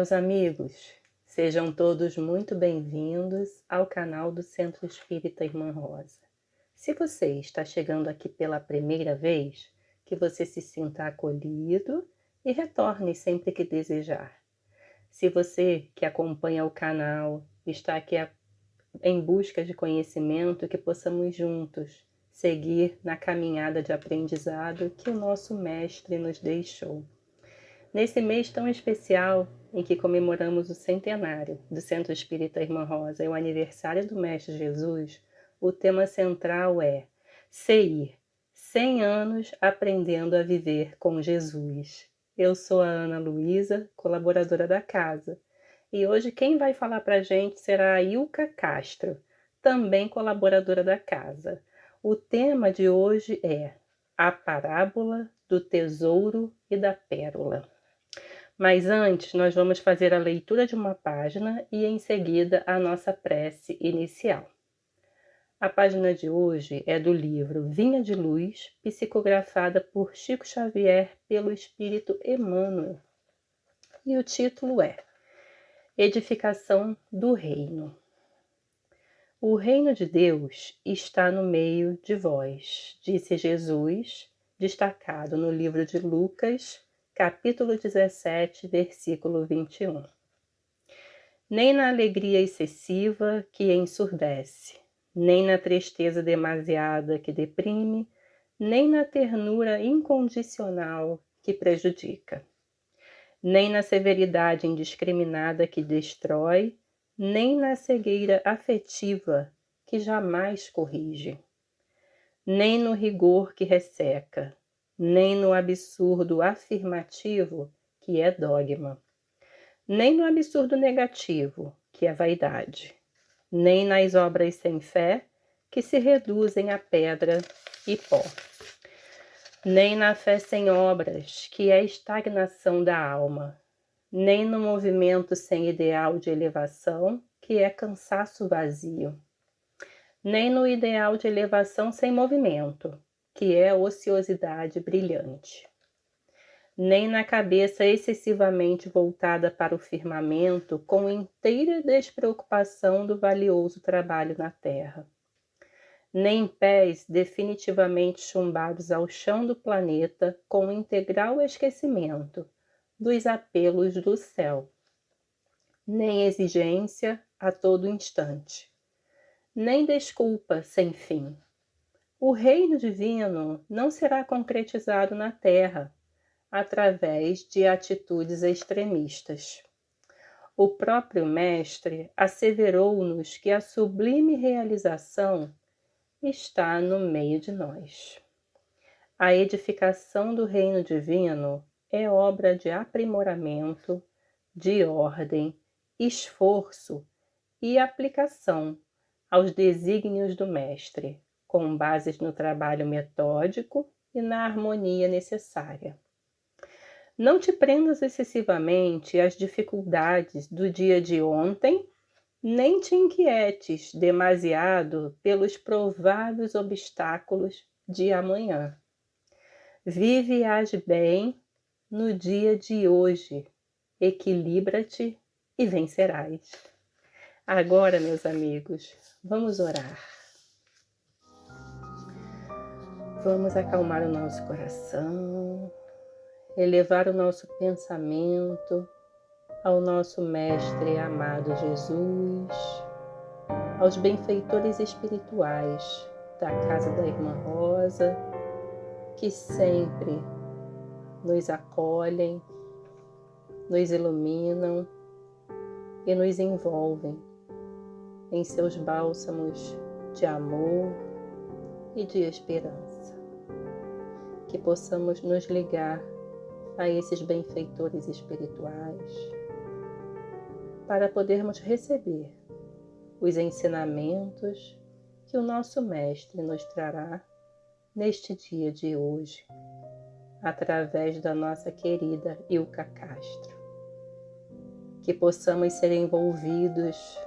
meus amigos, sejam todos muito bem-vindos ao canal do Centro Espírita Irmã Rosa. Se você está chegando aqui pela primeira vez, que você se sinta acolhido e retorne sempre que desejar. Se você que acompanha o canal está aqui em busca de conhecimento, que possamos juntos seguir na caminhada de aprendizado que o nosso Mestre nos deixou. Nesse mês tão especial em que comemoramos o centenário do Centro Espírita Irmã Rosa e o aniversário do Mestre Jesus, o tema central é CEIR, 100 anos aprendendo a viver com Jesus. Eu sou a Ana Luísa, colaboradora da casa, e hoje quem vai falar para a gente será a Ilka Castro, também colaboradora da casa. O tema de hoje é a parábola do tesouro e da pérola. Mas antes, nós vamos fazer a leitura de uma página e, em seguida, a nossa prece inicial. A página de hoje é do livro Vinha de Luz, psicografada por Chico Xavier pelo Espírito Emmanuel. E o título é Edificação do Reino. O reino de Deus está no meio de vós, disse Jesus, destacado no livro de Lucas, capítulo 17, versículo 21. Nem na alegria excessiva que ensurdece, nem na tristeza demasiada que deprime, nem na ternura incondicional que prejudica, nem na severidade indiscriminada que destrói, nem na cegueira afetiva que jamais corrige, nem no rigor que resseca, nem no absurdo afirmativo, que é dogma, nem no absurdo negativo, que é vaidade, nem nas obras sem fé, que se reduzem a pedra e pó, nem na fé sem obras, que é estagnação da alma, nem no movimento sem ideal de elevação, que é cansaço vazio, nem no ideal de elevação sem movimento, que é ociosidade brilhante, nem na cabeça excessivamente voltada para o firmamento com inteira despreocupação do valioso trabalho na terra, nem pés definitivamente chumbados ao chão do planeta com integral esquecimento dos apelos do céu, nem exigência a todo instante, nem desculpa sem fim. O reino divino não será concretizado na terra através de atitudes extremistas. O próprio Mestre asseverou-nos que a sublime realização está no meio de nós. A edificação do reino divino é obra de aprimoramento, de ordem, esforço e aplicação aos desígnios do Mestre, com bases no trabalho metódico e na harmonia necessária. Não te prendas excessivamente às dificuldades do dia de ontem, nem te inquietes demasiado pelos prováveis obstáculos de amanhã. Vive e age bem no dia de hoje, equilibra-te e vencerás. Agora, meus amigos, vamos orar. Vamos acalmar o nosso coração, elevar o nosso pensamento ao nosso Mestre amado Jesus, aos benfeitores espirituais da Casa da Irmã Rosa, que sempre nos acolhem, nos iluminam e nos envolvem em seus bálsamos de amor e de esperança. Que possamos nos ligar a esses benfeitores espirituais para podermos receber os ensinamentos que o nosso Mestre nos trará neste dia de hoje, através da nossa querida Ilka Castro. Que possamos ser envolvidos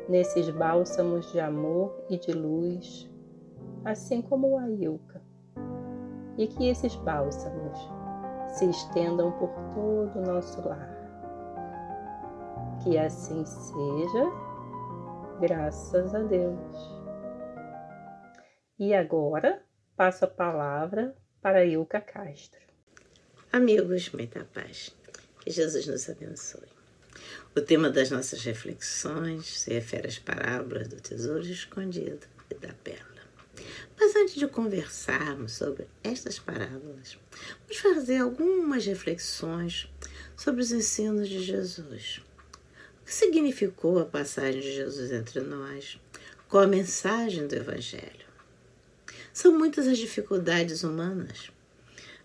nesses bálsamos de amor e de luz, assim como a Ilka, e que esses bálsamos se estendam por todo o nosso lar, Que assim seja, graças a Deus. E agora, passo a palavra para Ilka Castro. Amigos, muita paz. Que Jesus nos abençoe. O tema das nossas reflexões se refere às parábolas do tesouro escondido e da pérola. Mas antes de conversarmos sobre estas parábolas, vamos fazer algumas reflexões sobre os ensinos de Jesus. O que significou a passagem de Jesus entre nós? Qual a mensagem do Evangelho? São muitas as dificuldades humanas.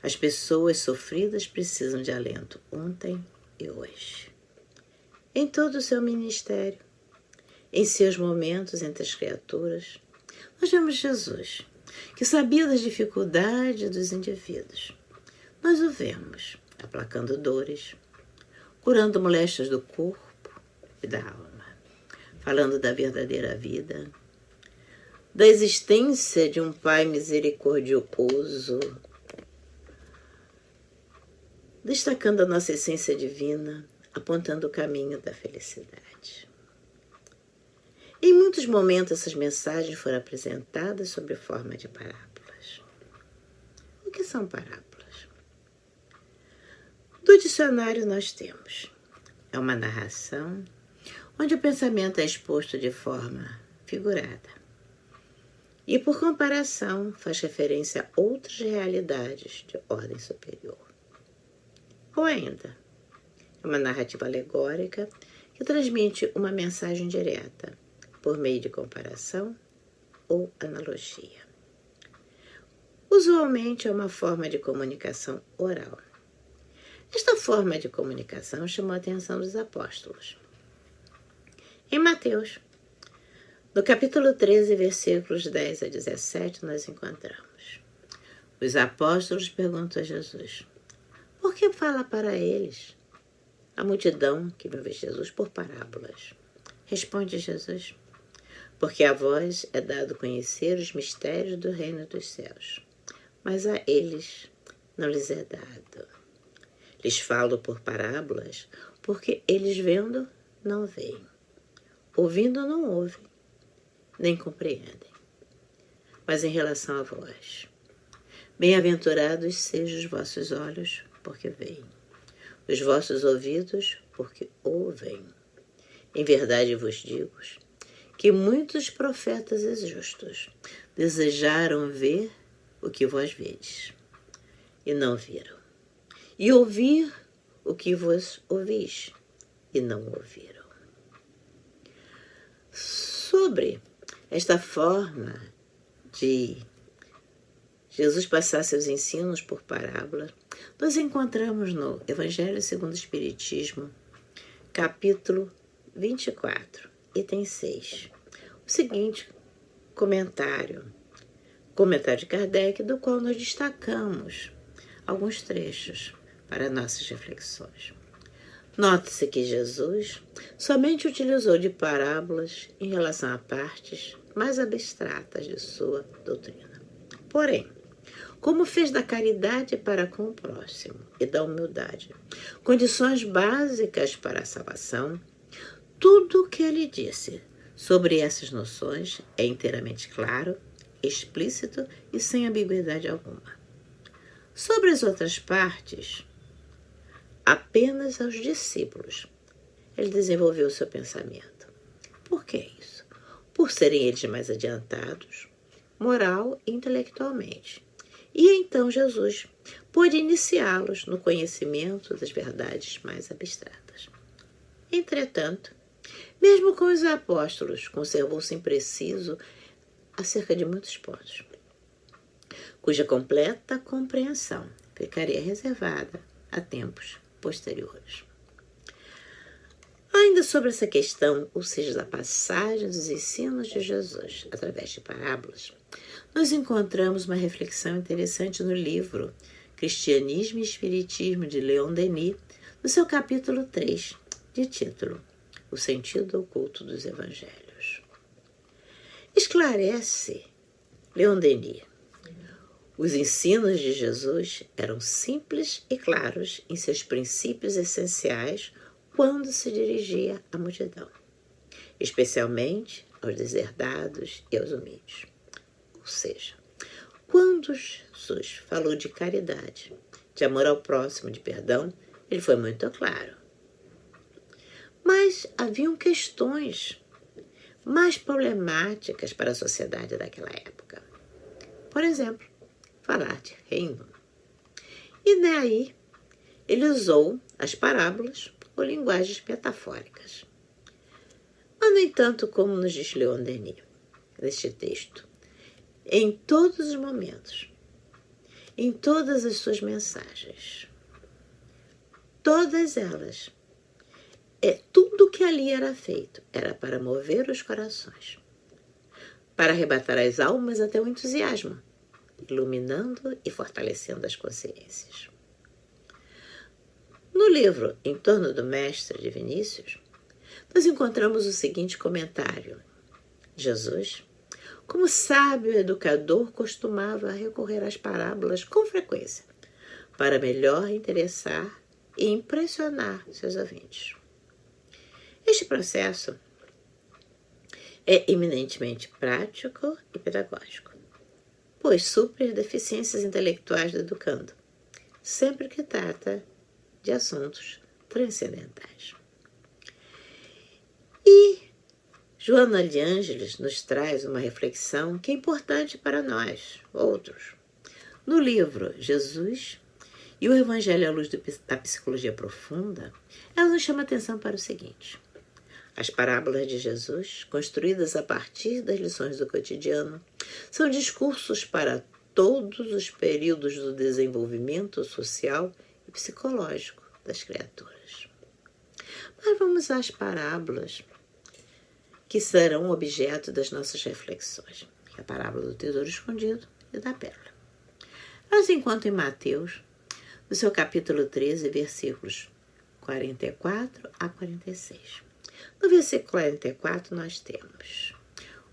As pessoas sofridas precisam de alento ontem e hoje. Em todo o seu ministério, em seus momentos entre as criaturas, nós vemos Jesus, que sabia das dificuldades dos indivíduos. Nós o vemos aplacando dores, curando moléstias do corpo e da alma, falando da verdadeira vida, da existência de um Pai misericordioso, destacando a nossa essência divina, apontando o caminho da felicidade. Em muitos momentos, essas mensagens foram apresentadas sob forma de parábolas. O que são parábolas? Do dicionário nós temos: é uma narração onde o pensamento é exposto de forma figurada e, por comparação, faz referência a outras realidades de ordem superior. Ou ainda, é uma narrativa alegórica que transmite uma mensagem direta por meio de comparação ou analogia. Usualmente é uma forma de comunicação oral. Esta forma de comunicação chamou a atenção dos apóstolos. Em Mateus, no capítulo 13, versículos 10 a 17, nós encontramos: os apóstolos perguntam a Jesus: por que fala para eles? A multidão que não vê Jesus por parábolas. Responde Jesus: porque a vós é dado conhecer os mistérios do reino dos céus, mas a eles não lhes é dado. Lhes falo por parábolas, porque eles vendo não veem, ouvindo não ouvem, nem compreendem. Mas em relação a vós, bem-aventurados sejam os vossos olhos, porque veem, os vossos ouvidos, porque ouvem. Em verdade vos digo que muitos profetas e justos desejaram ver o que vós vedes, e não viram, e ouvir o que vos ouvis, e não ouviram. Sobre esta forma de Jesus passar seus ensinos por parábola, nós encontramos no Evangelho segundo o Espiritismo, capítulo 24, item 6, o seguinte comentário de Kardec, do qual nós destacamos alguns trechos para nossas reflexões. Note-se que Jesus somente utilizou de parábolas em relação a partes mais abstratas de sua doutrina. Porém, como fez da caridade para com o próximo e da humildade condições básicas para a salvação, tudo o que ele disse sobre essas noções é inteiramente claro, explícito e sem ambiguidade alguma. Sobre as outras partes, apenas aos discípulos ele desenvolveu seu pensamento. Por que isso? Por serem eles mais adiantados, moral e intelectualmente. E então Jesus pôde iniciá-los no conhecimento das verdades mais abstratas. Entretanto, mesmo com os apóstolos, conservou-se impreciso acerca de muitos pontos, cuja completa compreensão ficaria reservada a tempos posteriores. Ainda sobre essa questão, ou seja, da passagem dos ensinos de Jesus através de parábolas, nós encontramos uma reflexão interessante no livro Cristianismo e Espiritismo, de Leon Denis, no seu capítulo 3, de título O Sentido Oculto dos Evangelhos. Esclarece Leon Denis: os ensinos de Jesus eram simples e claros em seus princípios essenciais, quando se dirigia à multidão, especialmente aos deserdados e aos humildes. Ou seja, quando Jesus falou de caridade, de amor ao próximo, de perdão, ele foi muito claro. Mas haviam questões mais problemáticas para a sociedade daquela época. Por exemplo, falar de reino. E daí ele usou as parábolas ou linguagens metafóricas. Mas, no entanto, como nos diz Leon Denis, neste texto, em todos os momentos, em todas as suas mensagens, todas elas, tudo que ali era feito era para mover os corações, para arrebatar as almas até o entusiasmo, iluminando e fortalecendo as consciências. No livro Em Torno do Mestre, de Vinícius, nós encontramos o seguinte comentário. Jesus, como sábio educador, costumava recorrer às parábolas com frequência para melhor interessar e impressionar seus ouvintes. Este processo é eminentemente prático e pedagógico, pois supre as deficiências intelectuais do educando, sempre que trata de assuntos transcendentais. E Joana de Ângeles nos traz uma reflexão que é importante para nós, outros. No livro Jesus e o Evangelho à Luz da Psicologia Profunda, ela nos chama a atenção para o seguinte. As parábolas de Jesus, construídas a partir das lições do cotidiano, são discursos para todos os períodos do desenvolvimento social e psicológico das criaturas. Mas vamos às parábolas que serão objeto das nossas reflexões. A parábola do tesouro escondido e da pérola. Nós encontramos em Mateus, no seu capítulo 13, versículos 44 a 46. No versículo 44 nós temos: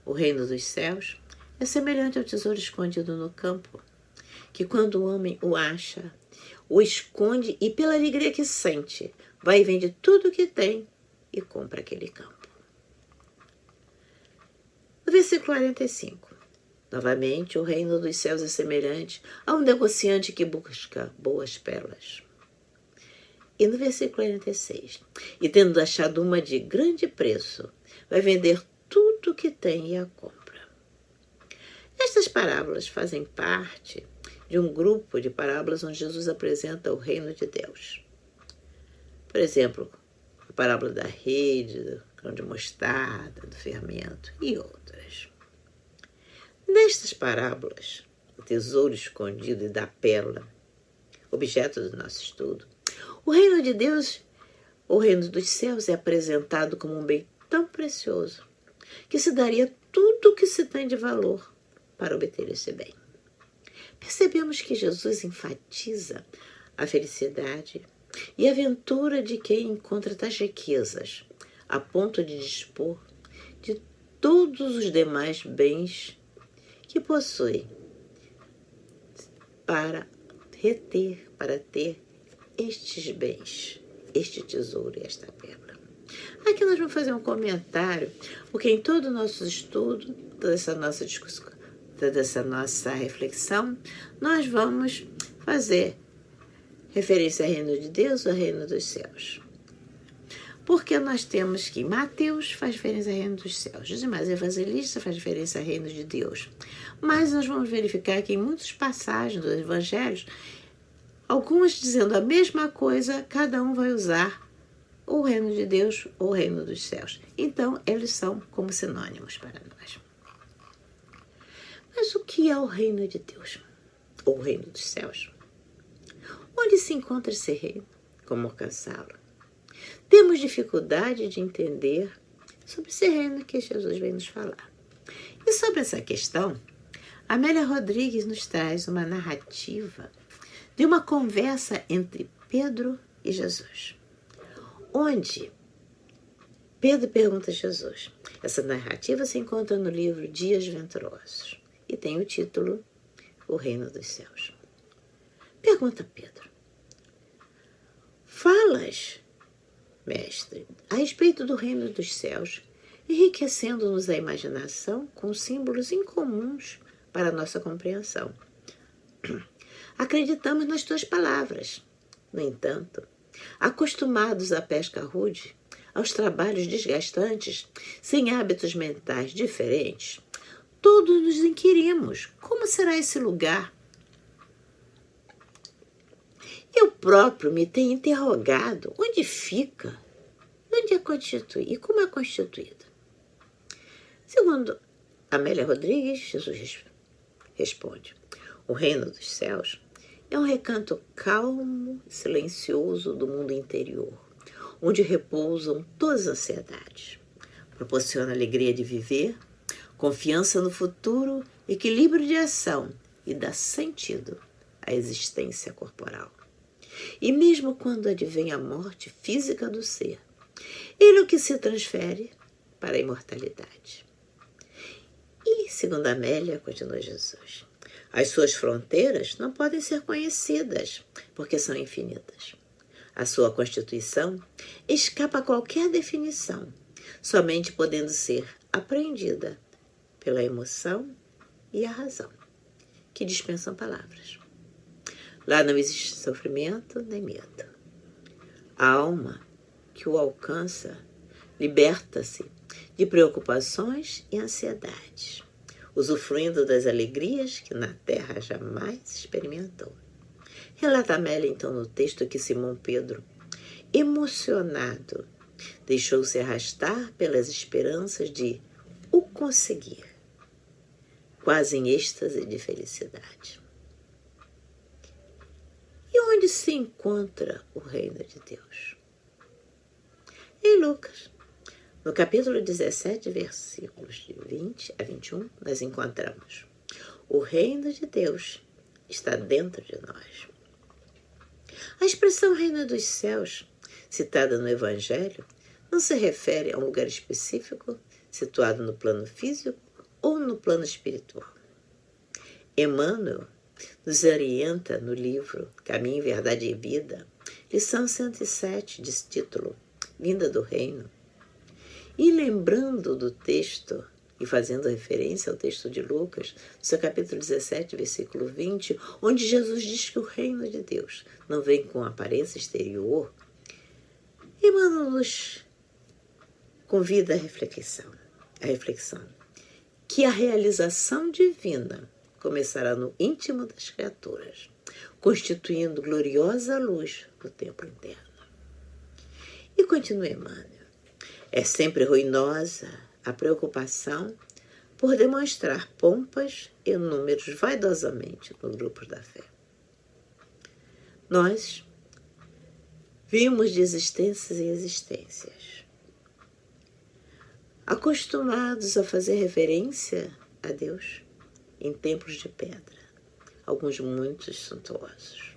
o reino dos céus é semelhante ao tesouro escondido no campo, que quando o homem o acha, o esconde e pela alegria que sente, vai e vende tudo o que tem e compra aquele campo. No versículo 45, novamente, o reino dos céus é semelhante a um negociante que busca boas pérolas. E no versículo 46, e tendo achado uma de grande preço, vai vender tudo o que tem e a compra. Estas parábolas fazem parte de um grupo de parábolas onde Jesus apresenta o reino de Deus. Por exemplo, a parábola da rede, do grão de mostarda, do fermento e outras. Nestas parábolas, o tesouro escondido e da pérola, objeto do nosso estudo, o reino de Deus, o reino dos céus, é apresentado como um bem tão precioso que se daria tudo o que se tem de valor para obter esse bem. Percebemos que Jesus enfatiza a felicidade e a aventura de quem encontra tais riquezas, a ponto de dispor de todos os demais bens que possui para ter estes bens, este tesouro e esta pérola. Aqui nós vamos fazer um comentário, porque em todo o nosso estudo, toda essa nossa discussão, toda essa nossa reflexão, nós vamos fazer referência ao reino de Deus ou ao reino dos céus. Porque nós temos que Mateus faz referência ao reino dos céus, os demais evangelistas faz referência ao reino de Deus. Mas nós vamos verificar que em muitas passagens dos evangelhos, algumas dizendo a mesma coisa, cada um vai usar o reino de Deus ou o reino dos céus. Então, eles são como sinônimos para nós. Mas o que é o reino de Deus? Ou o reino dos céus? Onde se encontra esse reino? Como alcançá-lo? Temos dificuldade de entender sobre esse reino que Jesus vem nos falar. E sobre essa questão, Amélia Rodrigues nos traz uma narrativa de uma conversa entre Pedro e Jesus, onde Pedro pergunta a Jesus. Essa narrativa se encontra no livro Dias Venturosos e tem o título O Reino dos Céus. Pergunta Pedro: falas Mestre, a respeito do reino dos céus, enriquecendo-nos a imaginação com símbolos incomuns para a nossa compreensão. Acreditamos nas tuas palavras. No entanto, acostumados à pesca rude, aos trabalhos desgastantes, sem hábitos mentais diferentes, todos nos inquirimos: como será esse lugar? Eu próprio me tenho interrogado: onde fica? Onde é constituído? E como é constituído? Segundo Amélia Rodrigues, Jesus responde: o reino dos céus é um recanto calmo e silencioso do mundo interior, onde repousam todas as ansiedades. Proporciona alegria de viver, confiança no futuro, equilíbrio de ação e dá sentido à existência corporal. E mesmo quando advém a morte física do ser, ele é o que se transfere para a imortalidade. E, segundo Amélia, continua Jesus, as suas fronteiras não podem ser conhecidas, porque são infinitas. A sua constituição escapa a qualquer definição, somente podendo ser apreendida pela emoção e a razão, que dispensam palavras. Lá não existe sofrimento nem medo. A alma que o alcança liberta-se de preocupações e ansiedades, usufruindo das alegrias que na terra jamais experimentou. Relata Amélia, então, no texto que Simão Pedro, emocionado, deixou-se arrastar pelas esperanças de o conseguir, quase em êxtase de felicidade. E onde se encontra o reino de Deus? Em Lucas, no capítulo 17, versículos de 20 a 21, nós encontramos: o reino de Deus está dentro de nós. A expressão reino dos céus, citada no Evangelho, não se refere a um lugar específico situado no plano físico ou no plano espiritual. Emmanuel nos orienta no livro Caminho, Verdade e Vida, lição 107, de título Vinda do Reino. E lembrando do texto e fazendo referência ao texto de Lucas, no seu capítulo 17, versículo 20, onde Jesus diz que o reino de Deus não vem com aparência exterior, Emmanuel nos convida à reflexão, que a realização divina começará no íntimo das criaturas, constituindo gloriosa luz no tempo interno. E continua Emmanuel: é sempre ruinosa a preocupação por demonstrar pompas e números vaidosamente nos grupos da fé. Nós vimos de existências e existências, acostumados a fazer reverência a Deus em templos de pedra, alguns muito suntuosos.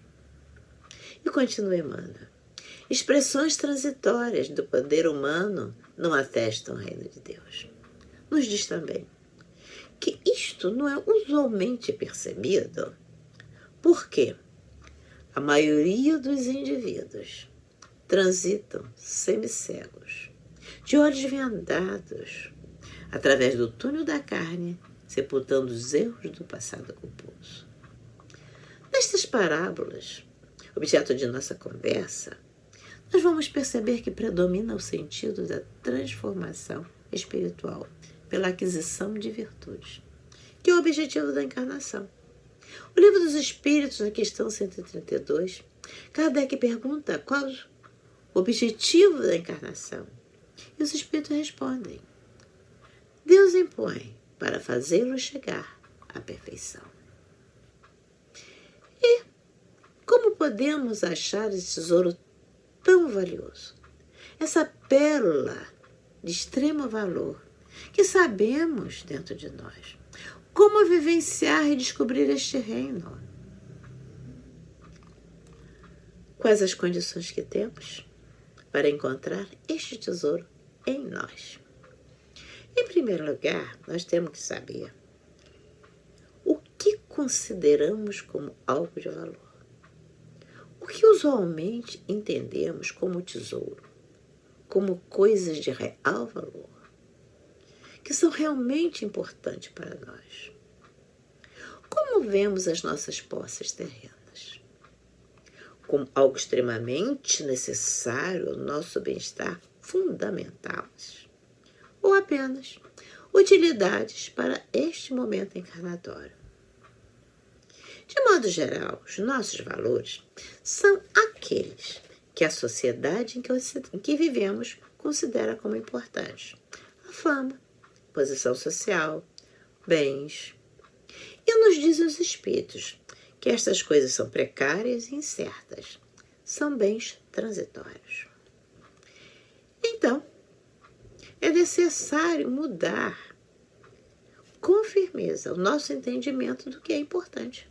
E continua Emmanuel: expressões transitórias do poder humano não atestam o reino de Deus. Nos diz também que isto não é usualmente percebido porque a maioria dos indivíduos transitam semicegos, de olhos vendados, através do túnel da carne, sepultando os erros do passado culposo. Nestas parábolas, objeto de nossa conversa, nós vamos perceber que predomina o sentido da transformação espiritual pela aquisição de virtudes, que é o objetivo da encarnação. O Livro dos Espíritos, na questão 132, Kardec pergunta qual o objetivo da encarnação. E os Espíritos respondem: Deus impõe para fazê-lo chegar à perfeição. E como podemos achar esse tesouro tão valioso? Essa pérola de extremo valor que sabemos dentro de nós. Como vivenciar e descobrir este reino? Quais as condições que temos para encontrar este tesouro em nós? Em primeiro lugar, nós temos que saber o que consideramos como algo de valor. O que usualmente entendemos como tesouro. como coisas de real valor, que são realmente importantes para nós. Como vemos as nossas posses terrenas? Como algo extremamente necessário ao nosso bem-estar fundamental? Ou apenas utilidades para este momento encarnatório? De modo geral, os nossos valores são aqueles que a sociedade em que vivemos considera como importantes. A fama, posição social, bens. E nos dizem os espíritos que estas coisas são precárias e incertas, são bens transitórios. Então, é necessário mudar com firmeza o nosso entendimento do que é importante.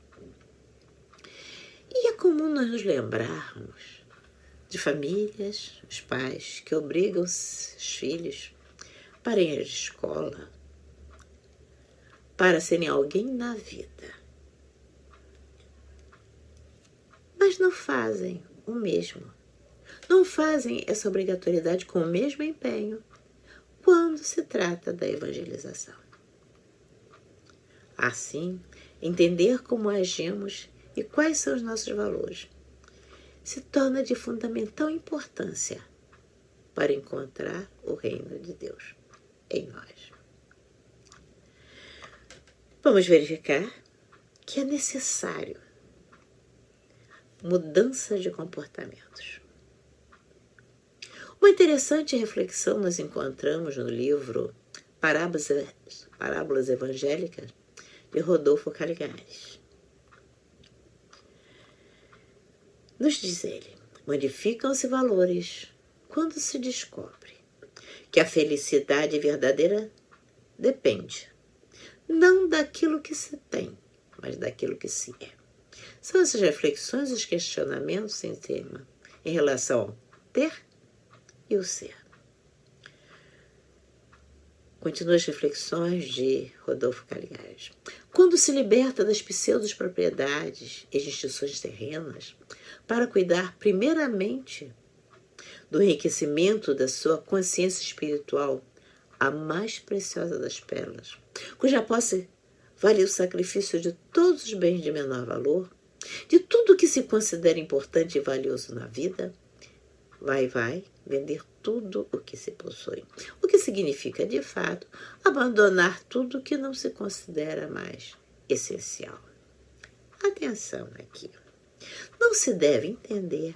E é comum nós nos lembrarmos de famílias, os pais que obrigam os filhos para ir à escola, para serem alguém na vida. Mas não fazem o mesmo. Não fazem essa obrigatoriedade com o mesmo empenho quando se trata da evangelização. Assim, entender como agimos e quais são os nossos valores se torna de fundamental importância para encontrar o reino de Deus em nós. Vamos verificar que é necessário mudança de comportamentos. Uma interessante reflexão nós encontramos no livro Parábolas Evangélicas, de Rodolfo Caligares. Nos diz ele, modificam-se valores quando se descobre que a felicidade verdadeira depende não daquilo que se tem, mas daquilo que se é. São essas reflexões, os questionamentos em tema em relação ao ter e o ser. Continua as reflexões de Rodolfo Caligares. Quando se liberta das pseudo-propriedades e instituições terrenas para cuidar primeiramente do enriquecimento da sua consciência espiritual, a mais preciosa das pérolas, cuja posse vale o sacrifício de todos os bens de menor valor, de tudo que se considera importante e valioso na vida, vai vender tudo o que se possui. O que significa, de fato, abandonar tudo que não se considera mais essencial. Atenção aqui. Não se deve entender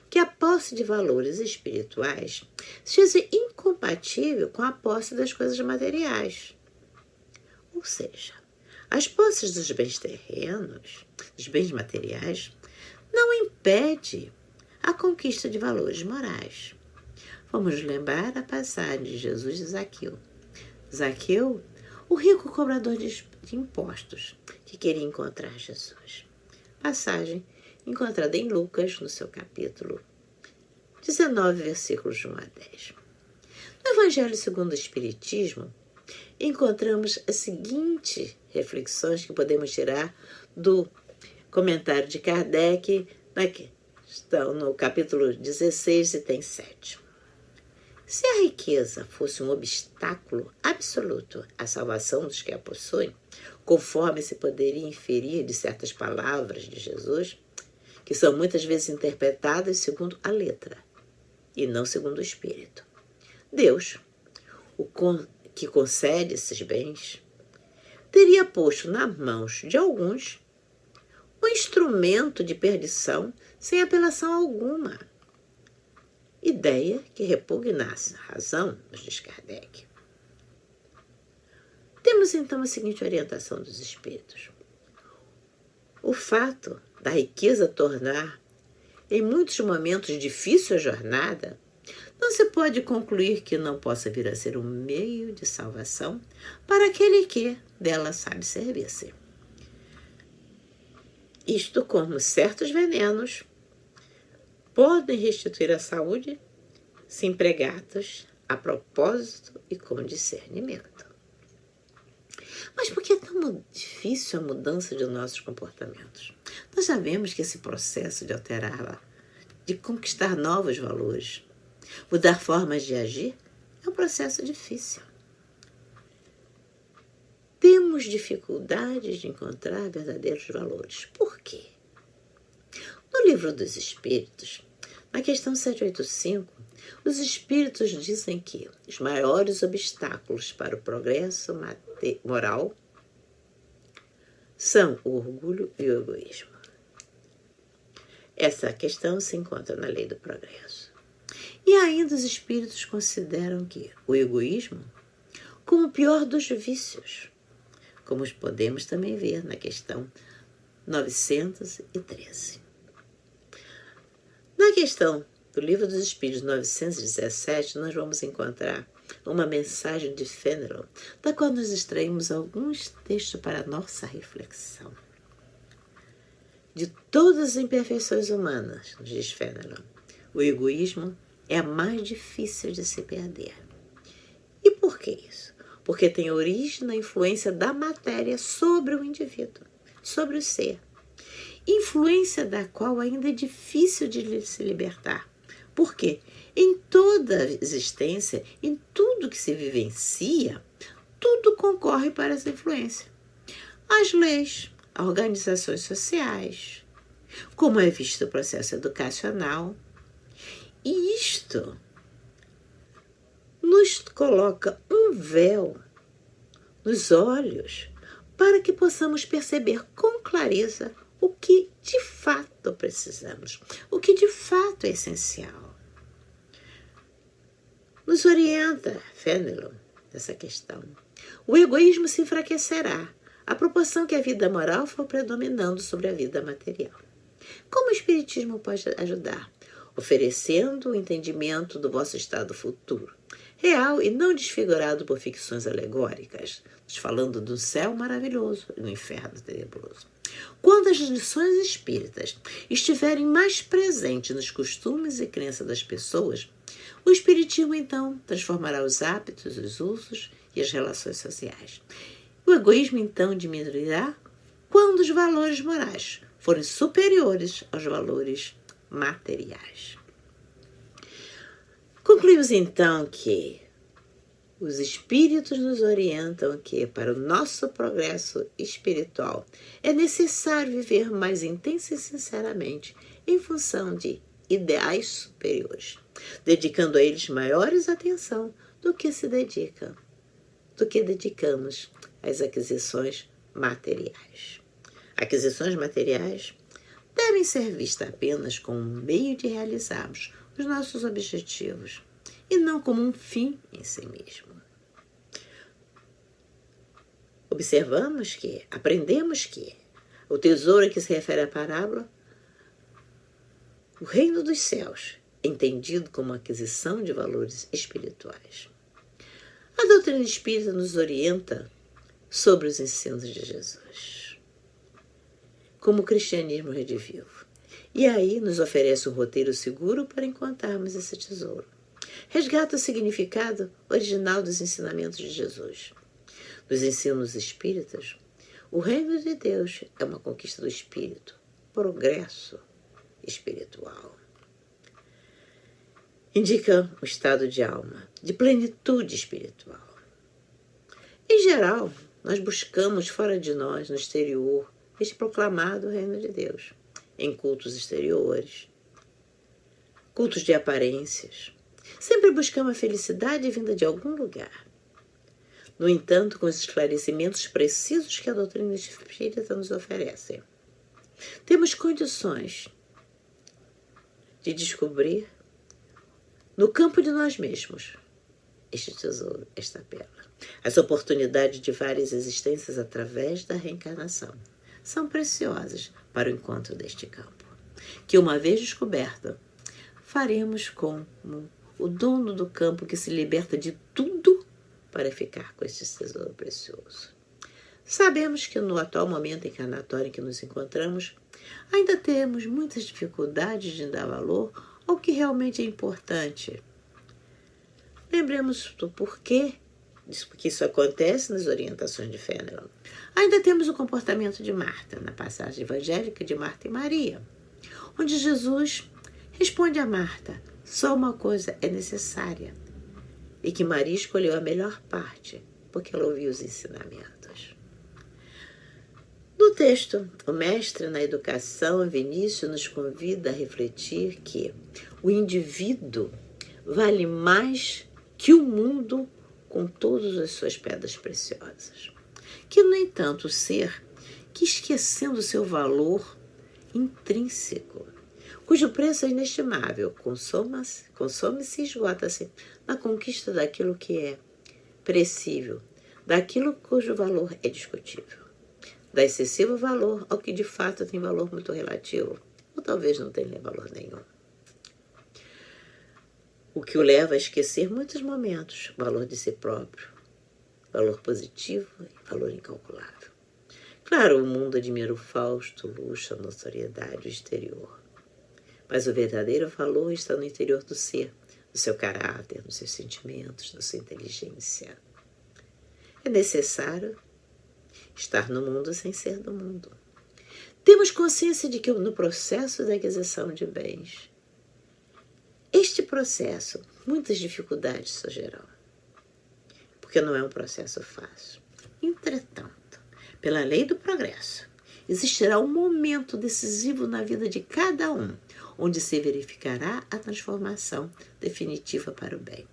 que a posse de valores espirituais seja incompatível com a posse das coisas materiais. Ou seja, as posses dos bens terrenos, dos bens materiais, não impede a conquista de valores morais. Vamos lembrar a passagem de Jesus e Zaqueu. Zaqueu, o rico cobrador de impostos, que queria encontrar Jesus. Passagem encontrada em Lucas, no seu capítulo 19, versículos de 1 a 10. No Evangelho segundo o Espiritismo, encontramos as seguintes reflexões que podemos tirar do comentário de Kardec, estão no capítulo 16, item 7. Se a riqueza fosse um obstáculo absoluto à salvação dos que a possuem, conforme se poderia inferir de certas palavras de Jesus, que são muitas vezes interpretadas segundo a letra e não segundo o espírito, Deus, que concede esses bens, teria posto nas mãos de alguns um instrumento de perdição sem apelação alguma. Ideia que repugnasse a razão, nos diz Kardec. Temos então a seguinte orientação dos espíritos. O fato da riqueza tornar, em muitos momentos, difícil a jornada, não se pode concluir que não possa vir a ser um meio de salvação para aquele que dela sabe servir-se. Isto como certos venenos podem restituir a saúde se empregados a propósito e com discernimento. Mas por que é tão difícil a mudança de nossos comportamentos? Nós sabemos que esse processo de alterar, de conquistar novos valores, Mudar formas de agir é um processo difícil. Temos dificuldades de encontrar verdadeiros valores. Por quê? No Livro dos Espíritos, na questão 785, os espíritos dizem que os maiores obstáculos para o progresso moral são o orgulho e o egoísmo. Essa questão se encontra na lei do progresso. E ainda os espíritos consideram que o egoísmo como o pior dos vícios, como podemos também ver na questão 913. Na questão do Livro dos Espíritos 917, nós vamos encontrar uma mensagem de Fenelon, da qual nós extraímos alguns textos para a nossa reflexão. De todas as imperfeições humanas, nos diz Fenelon, o egoísmo é a mais difícil de se perder. E por que isso? Porque tem origem na influência da matéria sobre o indivíduo, sobre o ser. Influência da qual ainda é difícil de se libertar. Por quê? Em toda a existência, em tudo que se vivencia, tudo concorre para essa influência. As leis, as organizações sociais, como é visto o processo educacional. E isto nos coloca um véu nos olhos para que possamos perceber com clareza o que de fato precisamos, o que de fato é essencial. Nos orienta Fenelon nessa questão. O egoísmo se enfraquecerá à proporção que a vida moral for predominando sobre a vida material. Como o Espiritismo pode ajudar? Oferecendo o entendimento do vosso estado futuro, real e não desfigurado por ficções alegóricas, nos falando do céu maravilhoso e do inferno tenebroso. Quando as lições espíritas estiverem mais presentes nos costumes e crenças das pessoas, o Espiritismo, então, transformará os hábitos, os usos e as relações sociais. O egoísmo, então, diminuirá quando os valores morais forem superiores aos valores materiais. Concluímos, então, que os espíritos nos orientam que, para o nosso progresso espiritual, é necessário viver mais intensa e sinceramente em função de ideais superiores, dedicando a eles maiores atenção do que dedicamos às aquisições materiais. Aquisições materiais devem ser vistas apenas como um meio de realizarmos os nossos objetivos e não como um fim em si mesmo. Aprendemos que o tesouro a que se refere a parábola, o reino dos céus, entendido como aquisição de valores espirituais. A doutrina espírita nos orienta sobre os ensinos de Jesus, como o cristianismo redivivo. E aí nos oferece um roteiro seguro para encontrarmos esse tesouro. Resgata o significado original dos ensinamentos de Jesus. Nos ensinos espíritas, o reino de Deus é uma conquista do espírito, progresso espiritual. Indica um estado de alma, de plenitude espiritual. Em geral, nós buscamos fora de nós, no exterior, este proclamado reino de Deus, em cultos exteriores, cultos de aparências. Sempre buscamos a felicidade vinda de algum lugar. No entanto, com os esclarecimentos precisos que a doutrina espírita nos oferece, temos condições de descobrir no campo de nós mesmos este tesouro, esta pérola. As oportunidades de várias existências através da reencarnação são preciosas para o encontro deste campo, que uma vez descoberto, faremos como o dono do campo que se liberta de tudo para ficar com este tesouro precioso. Sabemos que no atual momento encarnatório em que nos encontramos, ainda temos muitas dificuldades de dar valor ao que realmente é importante. Lembremos do porquê que isso acontece nas orientações de Fenelon. Ainda temos o comportamento de Marta, na passagem evangélica de Marta e Maria, onde Jesus responde a Marta: Só uma coisa é necessária, e que Maria escolheu a melhor parte, porque ela ouviu os ensinamentos. No texto, o mestre na educação, Vinícius, nos convida a refletir que o indivíduo vale mais que o mundo com todas as suas pedras preciosas. Que, no entanto, o ser que, esquecendo seu valor intrínseco, cujo preço é inestimável, consome-se e esgota-se na conquista daquilo que é perecível, daquilo cujo valor é discutível, dá excessivo valor ao que de fato tem valor muito relativo, ou talvez não tenha valor nenhum. O que o leva a esquecer muitos momentos, valor de si próprio, valor positivo e valor incalculável. Claro, o mundo admira o fausto, o luxo, a notoriedade, o exterior. Mas o verdadeiro valor está no interior do ser, no seu caráter, nos seus sentimentos, na sua inteligência. É necessário estar no mundo sem ser do mundo. Temos consciência de que no processo da aquisição de bens, este processo, muitas dificuldades surgirão, porque não é um processo fácil. Entretanto, pela lei do progresso, existirá um momento decisivo na vida de cada um, onde se verificará a transformação definitiva para o bem,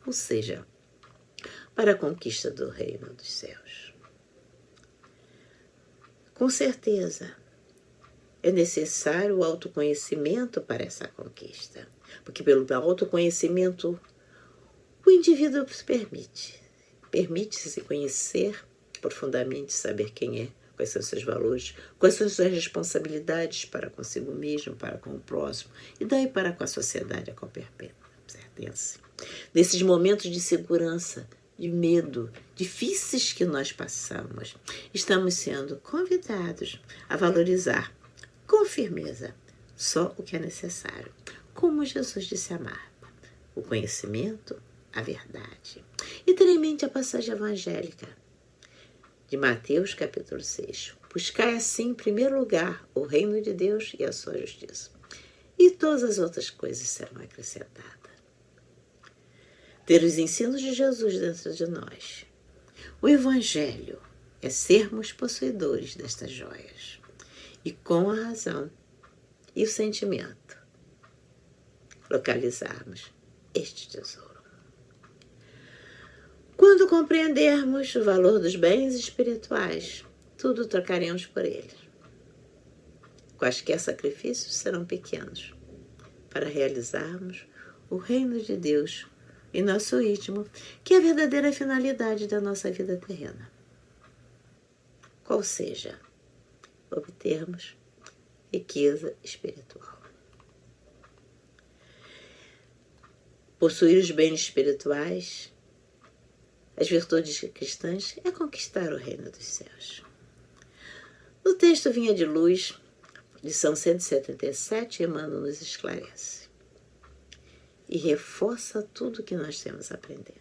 ou seja, para a conquista do reino dos céus. Com certeza, é necessário o autoconhecimento para essa conquista, porque pelo autoconhecimento o indivíduo se permite-se conhecer profundamente, saber quem é, quais são seus valores, quais são suas responsabilidades para consigo mesmo, para com o próximo, e daí para com a sociedade a qual pertence. Nesses momentos de segurança, de medo, difíceis que nós passamos, estamos sendo convidados a valorizar com firmeza só o que é necessário, como Jesus disse amar, o conhecimento, a verdade. E ter em mente a passagem evangélica de Mateus, capítulo 6. Buscai assim, em primeiro lugar, o reino de Deus e a sua justiça, e todas as outras coisas serão acrescentadas. Ter os ensinos de Jesus dentro de nós. O Evangelho é sermos possuidores destas joias, e com a razão e o sentimento localizarmos este tesouro. Quando compreendermos o valor dos bens espirituais, tudo trocaremos por eles. Quaisquer sacrifícios serão pequenos para realizarmos o reino de Deus em nosso ritmo, que é a verdadeira finalidade da nossa vida terrena. Qual seja, obtermos riqueza espiritual. Possuir os bens espirituais, as virtudes cristãs, é conquistar o reino dos céus. No texto Vinha de Luz, lição 177, Emmanuel nos esclarece e reforça tudo que nós temos aprendido.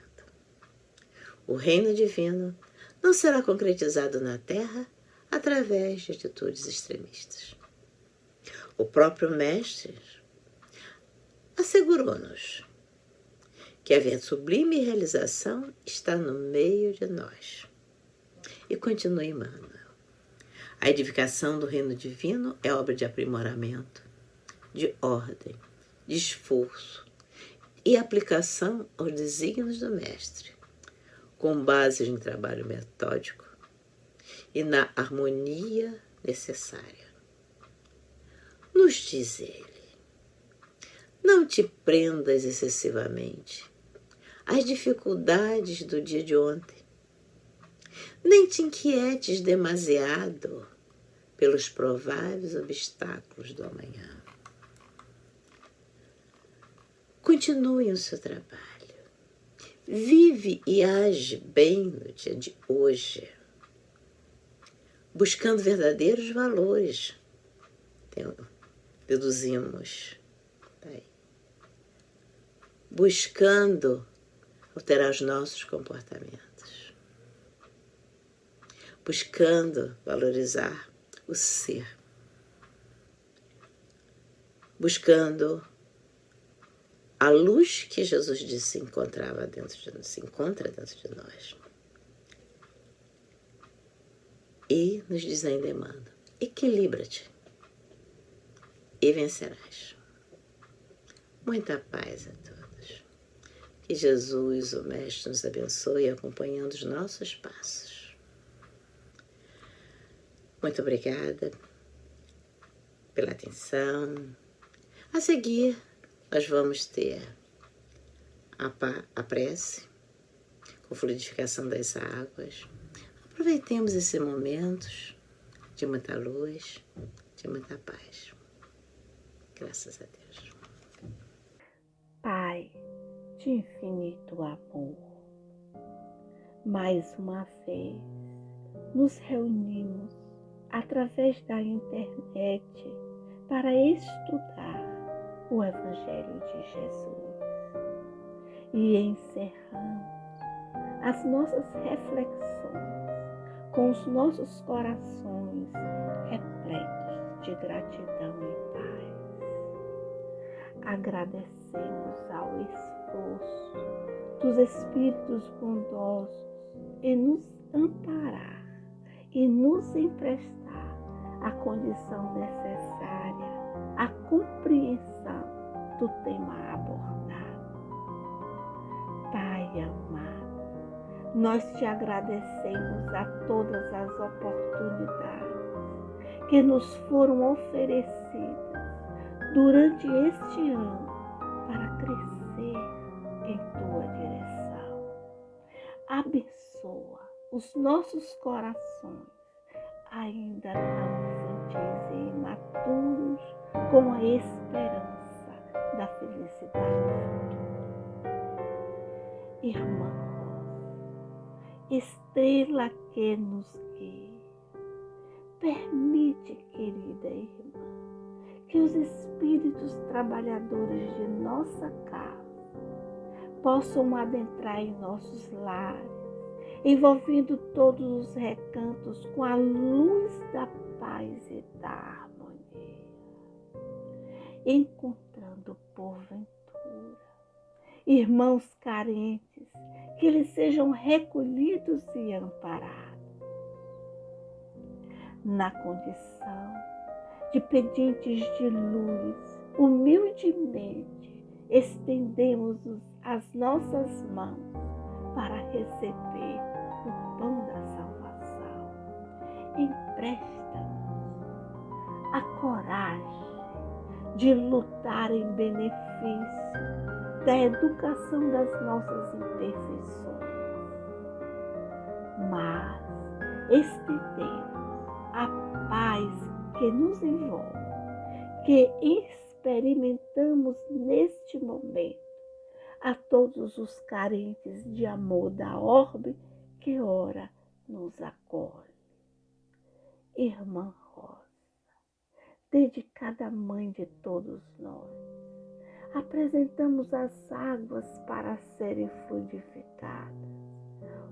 O reino divino não será concretizado na terra através de atitudes extremistas. O próprio Mestre assegurou-nos que a sublime realização está no meio de nós. E continua Emmanuel. A edificação do reino divino é obra de aprimoramento, de ordem, de esforço e aplicação aos desígnios do Mestre, com base em trabalho metódico e na harmonia necessária. Nos diz ele, não te prendas excessivamente às dificuldades do dia de ontem, nem te inquietes demasiado pelos prováveis obstáculos do amanhã. Continue o seu trabalho. Vive e age bem no dia de hoje, buscando verdadeiros valores. Deduzimos. Buscando alterar os nossos comportamentos. Buscando valorizar o ser. Buscando a luz que Jesus disse se encontra dentro de nós. E nos diz ainda, Emmanuel, equilibra-te e vencerás. Muita paz a todos. Que Jesus, o Mestre, nos abençoe acompanhando os nossos passos. Muito obrigada pela atenção. A seguir, nós vamos ter a prece com fluidificação das águas. Aproveitemos esses momentos de muita luz, de muita paz. Graças a Deus. Pai de infinito amor, mais uma vez nos reunimos através da internet para estudar o Evangelho de Jesus e encerramos as nossas reflexões com os nossos corações repletos de gratidão e paz. Agradecemos ao esforço dos Espíritos bondosos em nos amparar e nos emprestar a condição necessária à compreensão do tema abordado. Pai amado, nós te agradecemos a todas as oportunidades que nos foram oferecidas durante este ano para crescer em tua direção. Abençoa os nossos corações, ainda tão infantis e imaturos, com a esperança da felicidade futura. Irmã Rosa, estrela que nos guia, permite, querida irmã, que os espíritos trabalhadores de nossa casa possam adentrar em nossos lares, envolvendo todos os recantos com a luz da paz e da harmonia, encontrando porventura irmãos carentes, que eles sejam recolhidos e amparados. Na condição de pedintes de luz, humildemente estendemos as nossas mãos para receber o pão da salvação. Empresta-nos a coragem de lutar em benefício da educação das nossas imperfeições, mas estendemos a paz que nos envolve, que experimentamos neste momento, a todos os carentes de amor da orbe que ora nos acolhe. Irmã Rosa, dedicada mãe de todos nós, apresentamos as águas para serem fluidificadas,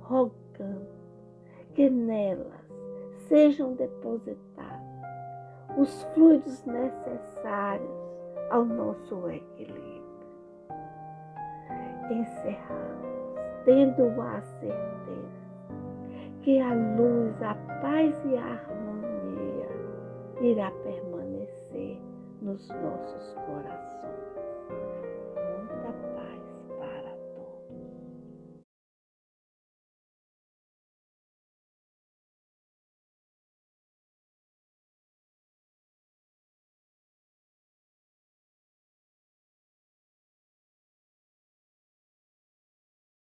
rogando que nelas sejam depositados os fluidos necessários ao nosso equilíbrio. Encerramos, tendo a certeza que a luz, a paz e a harmonia irá permanecer nos nossos corações.